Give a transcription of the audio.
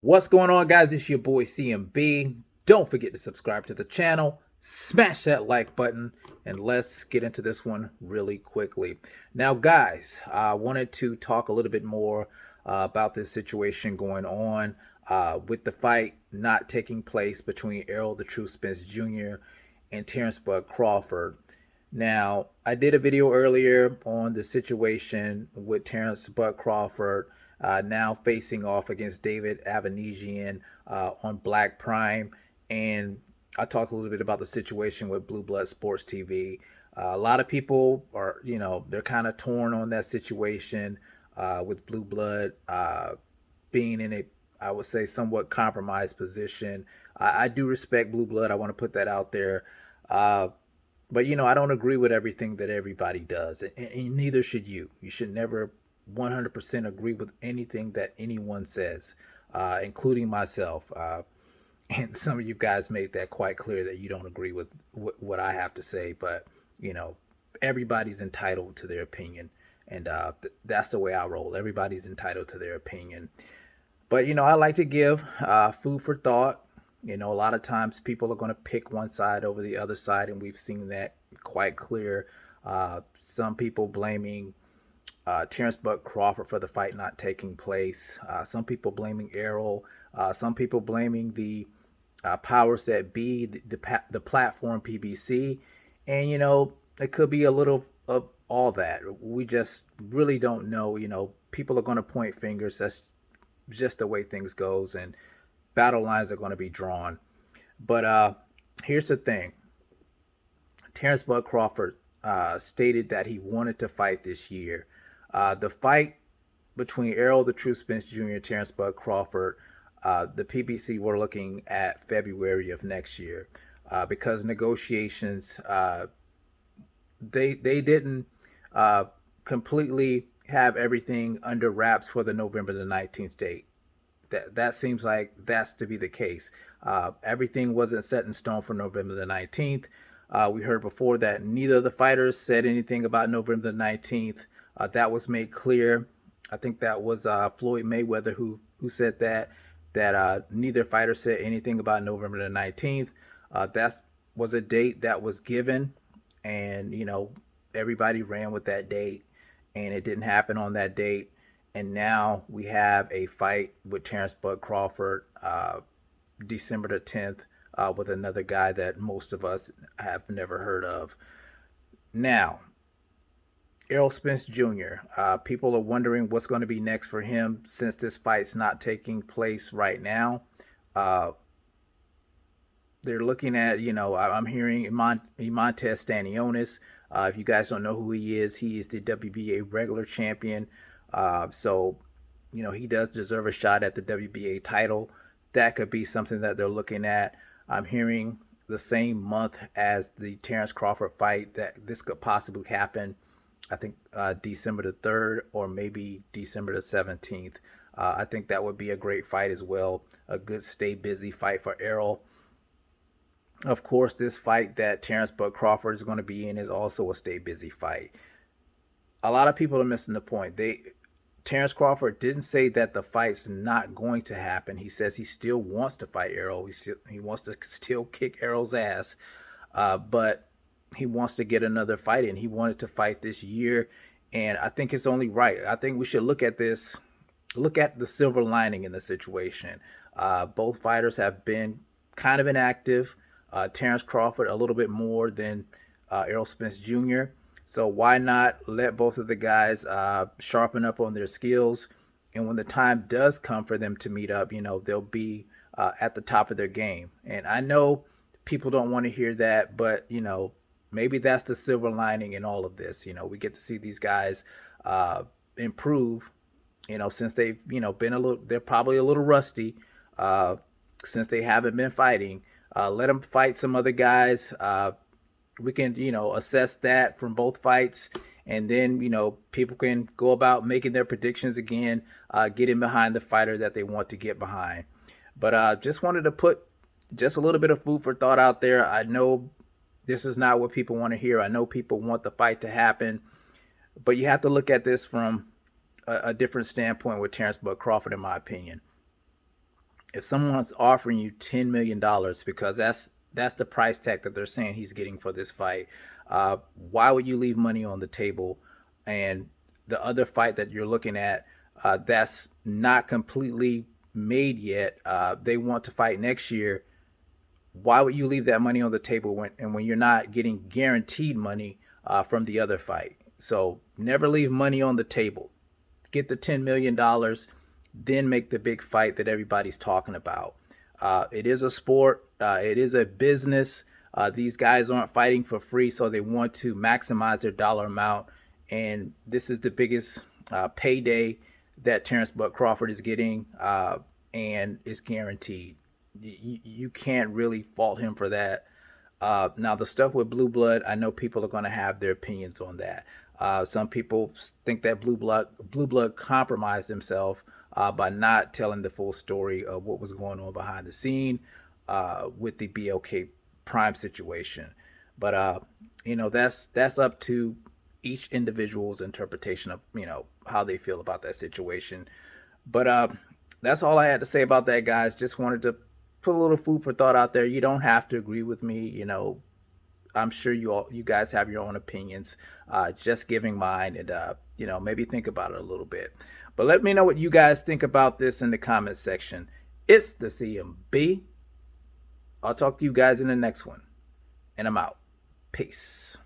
What's going on, guys? It's your boy CMB. Don't forget to subscribe to the channel, smash that like button, and let's get into this one really quickly. Now, guys, I wanted to talk a little bit more about this situation going on with the fight not taking place between Errol the True Spence Jr. and Terence Crawford. Now, I did a video earlier on the situation with Terence Crawford now facing off against David Avanesian on Black Prime. And I talked a little bit about the situation with Blue Blood Sports TV. A lot of people are, they're kind of torn on that situation with Blue Blood being in a, I would say, somewhat compromised position. I do respect Blue Blood. I want to put that out there. But, I don't agree with everything that everybody does. And neither should you. You should never 100% agree with anything that anyone says, including myself. And some of you guys made that quite clear that you don't agree with what I have to say. But, everybody's entitled to their opinion. And that's the way I roll. Everybody's entitled to their opinion. But, I like to give food for thought. A lot of times people are going to pick one side over the other side, and we've seen that quite clear. Some people blaming Terence Crawford for the fight not taking place. Some people blaming Errol. Some people blaming the powers that be, the platform PBC. And, it could be a little of all that. We just really don't know. People are going to point fingers. That's just the way things goes. And battle lines are going to be drawn. But here's the thing. Terence Crawford stated that he wanted to fight this year. The fight between Errol the True Spence Jr. and Terence Crawford, the PBC were looking at February of next year because negotiations, they didn't completely have everything under wraps for the November the 19th date. That seems like that's to be the case. Everything wasn't set in stone for November the 19th. We heard before that neither of the fighters said anything about November the 19th. That was made clear. I think that was Floyd Mayweather who said that neither fighter said anything about November the 19th. That was a date that was given, and everybody ran with that date, and it didn't happen on that date. And now we have a fight with Terence Crawford December the 10th with another guy that most of us have never heard of. Now, Errol Spence Jr., people are wondering what's going to be next for him since this fight's not taking place right now. They're looking at, I'm hearing Montez Stanionis. If you guys don't know who he is the WBA regular champion. So, he does deserve a shot at the WBA title. That could be something that they're looking at. I'm hearing the same month as the Terence Crawford fight that this could possibly happen. I think December the 3rd or maybe December the 17th. I think that would be a great fight as well. A good stay busy fight for Errol. Of course, this fight that Terence Crawford is going to be in is also a stay busy fight. A lot of people are missing the point. Terence Crawford didn't say that the fight's not going to happen. He says he still wants to fight Errol. He wants to still kick Errol's ass, but he wants to get another fight in. He wanted to fight this year, and I think it's only right. I think we should look at this, look at the silver lining in the situation. Both fighters have been kind of inactive. Terence Crawford a little bit more than Errol Spence Jr., so why not let both of the guys sharpen up on their skills? And when the time does come for them to meet up, they'll be at the top of their game. And I know people don't want to hear that, but, maybe that's the silver lining in all of this. We get to see these guys improve, since they've, been they're probably a little rusty since they haven't been fighting. Let them fight some other guys. We can, assess that from both fights, and then, people can go about making their predictions again, getting behind the fighter that they want to get behind. But just wanted to put just a little bit of food for thought out there. I know this is not what people want to hear. I know people want the fight to happen, but you have to look at this from a different standpoint with Terence Crawford, in my opinion. if someone's offering you $10 million, because that's the price tag that they're saying he's getting for this fight, why would you leave money on the table? And the other fight that you're looking at, that's not completely made yet. They want to fight next year. Why would you leave that money on the table when you're not getting guaranteed money from the other fight? So never leave money on the table. Get the $10 million, then make the big fight that everybody's talking about. It is a sport. It is a business. These guys aren't fighting for free, so they want to maximize their dollar amount. And this is the biggest payday that Terence Crawford is getting, and it's guaranteed. You can't really fault him for that. Now, the stuff with Blue Blood, I know people are going to have their opinions on that. Some people think that Blue Blood compromised himself by not telling the full story of what was going on behind the scene with the BLK Prime situation. But that's up to each individual's interpretation of how they feel about that situation. But that's all I had to say about that, guys. Just wanted to put a little food for thought out there. You don't have to agree with me. I'm sure you guys have your own opinions. Just giving mine, and maybe think about it a little bit. But let me know what you guys think about this in the comment section. It's the CMB. I'll talk to you guys in the next one, and I'm out. Peace.